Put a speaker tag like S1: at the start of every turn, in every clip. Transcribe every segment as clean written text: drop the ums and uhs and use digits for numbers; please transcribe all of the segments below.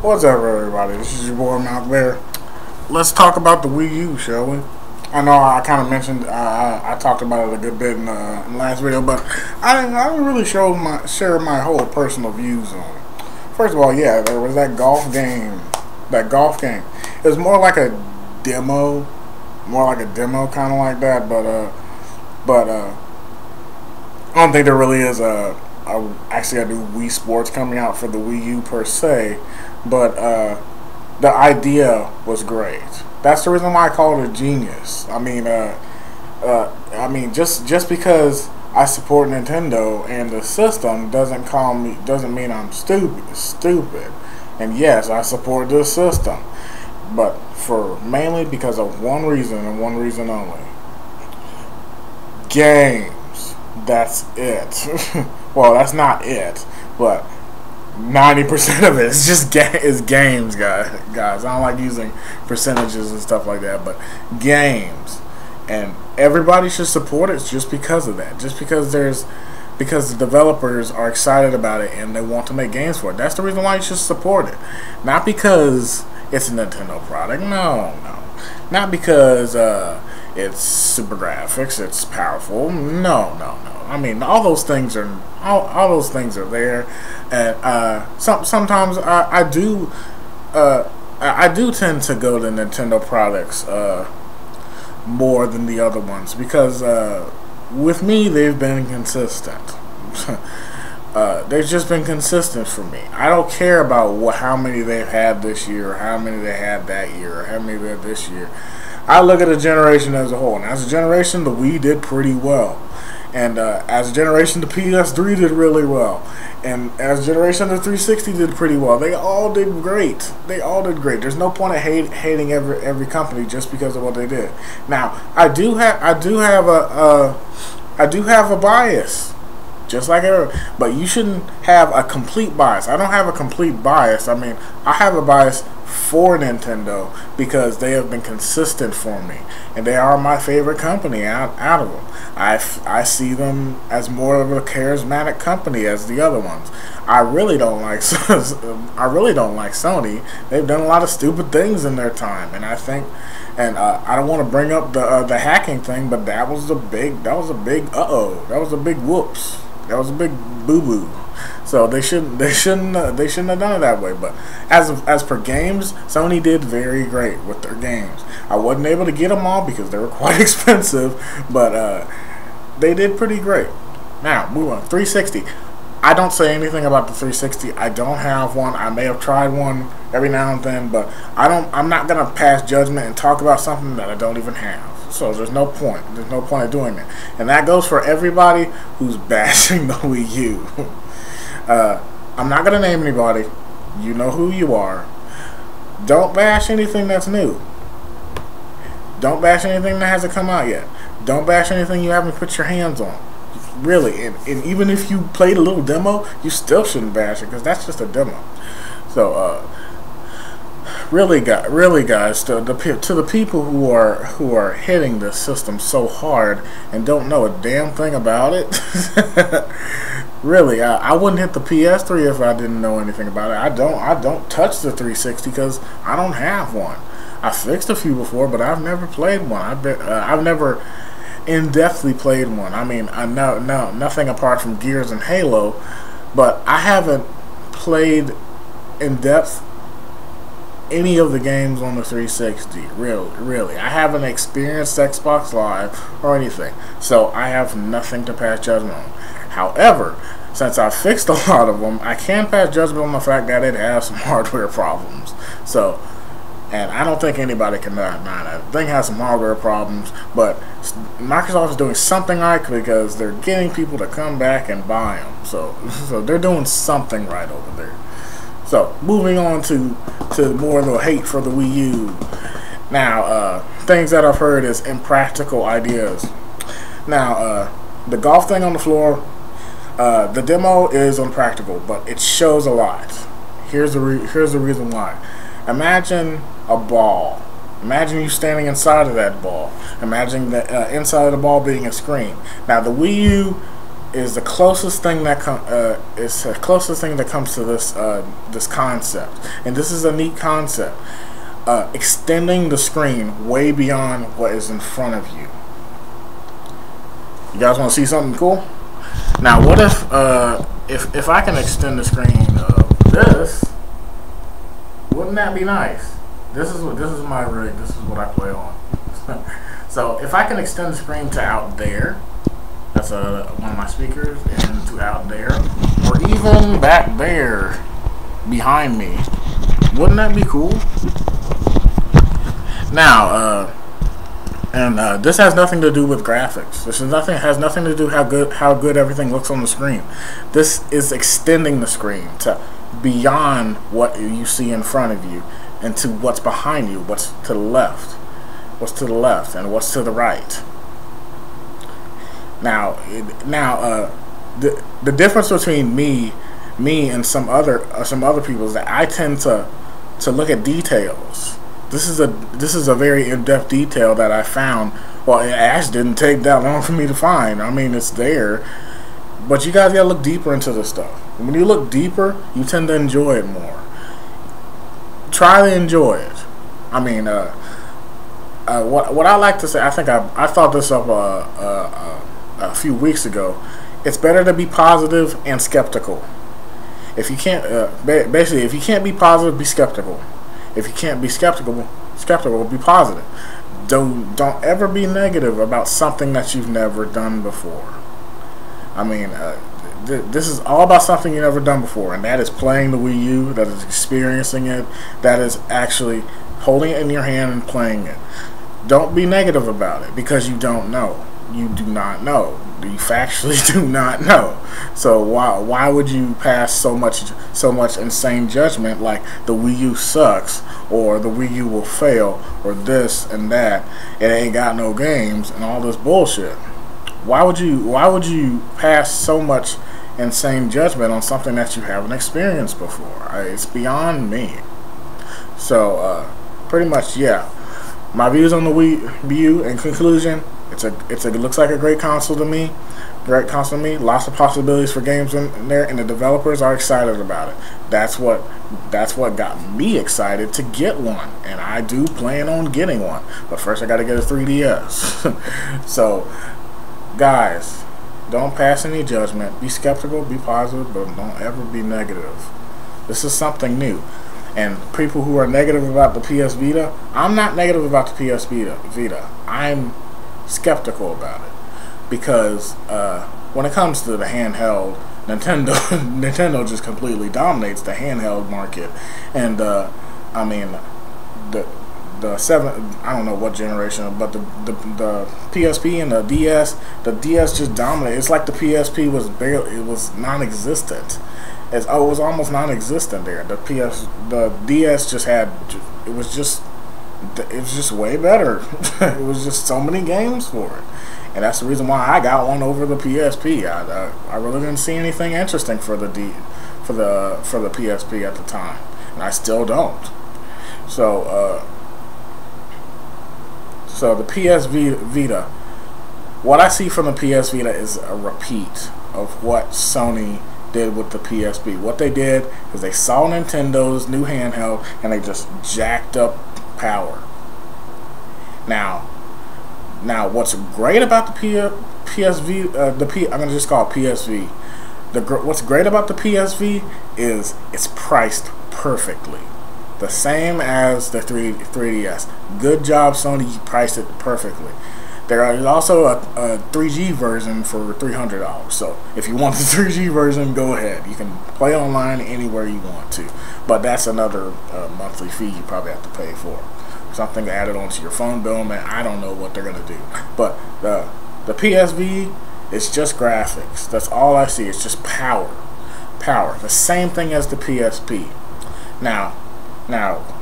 S1: What's up, everybody? This is your boy malcbear. Let's talk about the Wii U, shall we? I know I kind of mentioned I talked about it a good bit in the last video, but I didn't really share my whole personal views on it. First of all, yeah, there was that golf game. It was more like a demo, kind of like that. But I don't think there really is actually a new Wii Sports coming out for the Wii U per se. But the idea was great. That's the reason why I call it a genius. I mean, just because I support Nintendo and the system doesn't mean I'm stupid. And yes, I support this system, but mainly because of one reason and one reason only: games. That's it. Well, that's not it, but 90% of it is just games, guys. I don't like using percentages and stuff like that, but games, and everybody should support it just because of that. Just because the developers are excited about it and they want to make games for it. That's the reason why you should support it. Not because it's a Nintendo product. No. Not because it's super graphics, it's powerful. No. I mean, all those things are there, and sometimes I do tend to go to Nintendo products more than the other ones because with me they've been consistent. They've just been consistent for me. I don't care about how many they've had this year, or how many they had that year, or how many they had this year. I look at a generation as a whole, and as a generation, the Wii did pretty well. And as a generation, the PS3 did really well. And as a generation, the 360 did pretty well. They all did great. There's no point of hating every company just because of what they did. Now, I do have a bias, just like everyone. But you shouldn't have a complete bias. I don't have a complete bias. I mean, I have a bias for Nintendo because they have been consistent for me, and they are my favorite company out of them. I see them as more of a charismatic company as the other ones. I really don't like Sony. They've done a lot of stupid things in their time, and I think, and I don't want to bring up the hacking thing, but that was a big whoops. That was a big boo-boo. So they shouldn't have done it that way. But as per games, Sony did very great with their games. I wasn't able to get them all because they were quite expensive, but they did pretty great. Now, move on. 360. I don't say anything about the 360. I don't have one. I may have tried one every now and then, but I'm not gonna pass judgment and talk about something that I don't even have. So there's no point. There's no point of doing that. And that goes for everybody who's bashing the Wii U. I'm not going to name anybody. You know who you are. Don't bash anything that's new. Don't bash anything that hasn't come out yet. Don't bash anything you haven't put your hands on. Really. And even if you played a little demo, you still shouldn't bash it because that's just a demo. So, really guys, to the people who are hitting the system so hard and don't know a damn thing about it, really, I wouldn't hit the PS3 if I didn't know anything about it. I don't touch the 360 because I don't have one. I fixed a few before, but I've never played one. I've never in-depthly played one. I mean, I know nothing apart from Gears and Halo, but I haven't played in depth any of the games on the 360. Really, I haven't experienced Xbox Live or anything, so I have nothing to pass judgment on. However, since I fixed a lot of them, I can pass judgment on the fact that it has some hardware problems. So, and I don't think anybody can deny that. The thing has some hardware problems, but Microsoft is doing something right because they're getting people to come back and buy them. So they're doing something right over there. So, moving on to more of the hate for the Wii U. Now, things that I've heard is impractical ideas. Now, the golf thing on the floor, the demo is unpractical, but it shows a lot. Here's the reason why. Imagine a ball. Imagine you standing inside of that ball. Imagine the inside of the ball being a screen. Now, the Wii U is the closest thing that comes to this this concept, and this is a neat concept. Extending the screen way beyond what is in front of you. You guys want to see something cool? Now, what if I can extend the screen of this? Wouldn't that be nice? This is my rig. This is what I play on. So if I can extend the screen to out there, that's one of my speakers, and to out there, or even back there behind me, wouldn't that be cool? Now, this has nothing to do with graphics. This is has nothing to do how good everything looks on the screen. This is extending the screen to beyond what you see in front of you and to what's behind you, what's to the left, and what's to the right. Now, the difference between me and some other people is that I tend to look at details. This is a very in-depth detail that I found. Well, it actually didn't take that long for me to find. I mean, it's there, but you guys gotta look deeper into this stuff. When you look deeper, you tend to enjoy it more. Try to enjoy it. I mean, what I like to say, I think I thought this up a few weeks ago. It's better to be positive and skeptical. If you can't, basically, if you can't be positive, be skeptical. If you can't be skeptical, be positive. Don't ever be negative about something that you've never done before. I mean, this is all about something you've never done before, and that is playing the Wii U, that is experiencing it, that is actually holding it in your hand and playing it. Don't be negative about it because you don't know. You do not know. You factually do not know. So why would you pass so much insane judgment like the Wii U sucks, or the Wii U will fail, or this and that, it ain't got no games, and all this bullshit? Why would you pass so much insane judgment on something that you haven't experienced before? It's beyond me. So pretty much, yeah. My views on the Wii U, in conclusion, it looks like a great console to me. Lots of possibilities for games in there, and the developers are excited about it. That's what got me excited to get one, and I do plan on getting one. But first, I got to get a 3DS. So, guys, don't pass any judgment. Be skeptical, be positive, but don't ever be negative. This is something new. And people who are negative about the PS Vita, I'm not negative about the PS Vita. I'm skeptical about it because when it comes to the handheld, Nintendo just completely dominates the handheld market. And I mean, the seven, I don't know what generation, but the PSP and the DS just dominate. It's like the PSP was non-existent. It was almost non-existent there. The DS just had, it was just way better. It was just so many games for it, and that's the reason why I got one over the PSP. I really didn't see anything interesting for the PSP at the time, and I still don't. So so the PS Vita, what I see from the PS Vita is a repeat of what Sony did with the PSP. What they did is they saw Nintendo's new handheld and they just jacked up power. Now what's great about the PSV, I'm gonna just call it PSV. What's great about the PSV is it's priced perfectly, the same as the 3DS. Good job, Sony. You priced it perfectly. There is also a 3G version for $300. So if you want the 3G version, go ahead. You can play online anywhere you want to. But that's another monthly fee you probably have to pay for. Something added onto your phone bill, man. I don't know what they're going to do. But the PSV is just graphics. That's all I see. It's just power. Power. The same thing as the PSP. Now,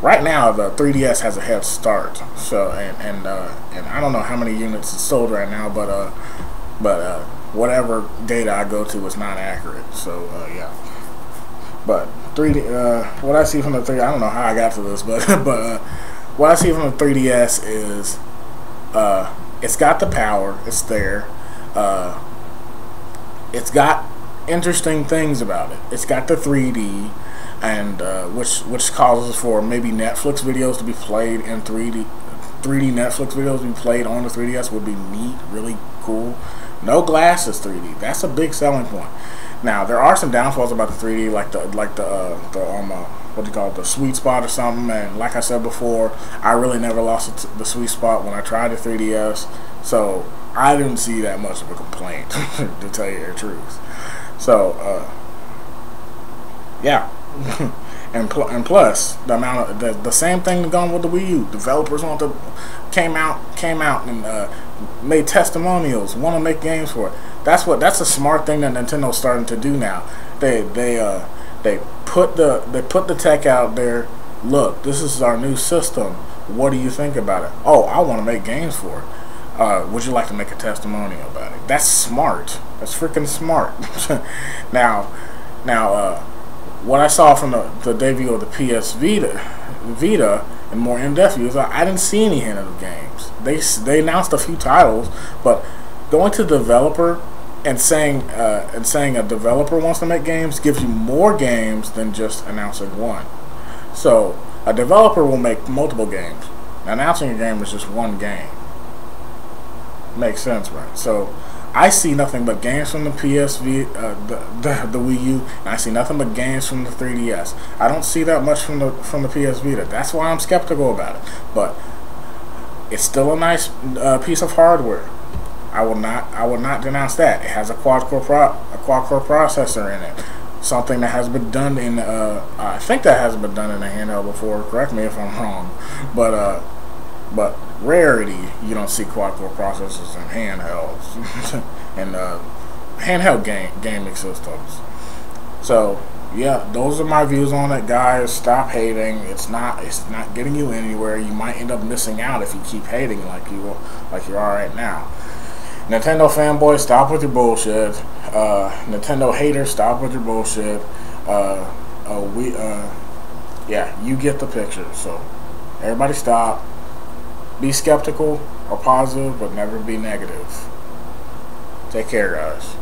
S1: right now the 3DS has a head start. So and I don't know how many units it's sold right now, but whatever data I go to is not accurate. So yeah. But 3D, what I see from the 3D, I don't know how I got to this, but what I see from the 3DS is it's got the power. It's there. it's got interesting things about it. It's got the 3D, and which causes for maybe Netflix videos to be played in 3D. 3D Netflix videos to be played on the 3DS would be neat, really cool. No glasses 3D. That's a big selling point. Now there are some downfalls about the 3D, like the what do you call it, the sweet spot or something. And like I said before, I really never lost the sweet spot when I tried the 3DS, so I didn't see that much of a complaint to tell you the truth. So yeah. And plus the amount of the same thing going with the Wii U. Developers came out and made testimonials, want to make games for it. That's a smart thing that Nintendo's starting to do now. They put the tech out there. Look, this is our new system. What do you think about it? Oh, I want to make games for it. Would you like to make a testimonial about it? That's smart. That's freaking smart. Now, what I saw from the debut of the PS Vita and more in-depth views, I didn't see any hint of the games. They announced a few titles, but going to the developer and saying a developer wants to make games gives you more games than just announcing one. So a developer will make multiple games. Announcing a game is just one game. Makes sense, right? So I see nothing but games from the the Wii U, and I see nothing but games from the 3DS. I don't see that much from the PS Vita. That's why I'm skeptical about it. But it's still a nice piece of hardware. I will not denounce that. It has a quad-core processor in it. Something that has been done in I think that hasn't been done in a handheld before. Correct me if I'm wrong, but rarity, you don't see quad-core processors in handhelds and handheld gaming systems. So yeah, those are my views on it, guys. Stop hating. It's not getting you anywhere. You might end up missing out if you keep hating like you are right now. Nintendo fanboys, stop with your bullshit. Nintendo haters, stop with your bullshit. Yeah, you get the picture. So everybody stop. Be skeptical or positive, but never be negative. Take care, guys.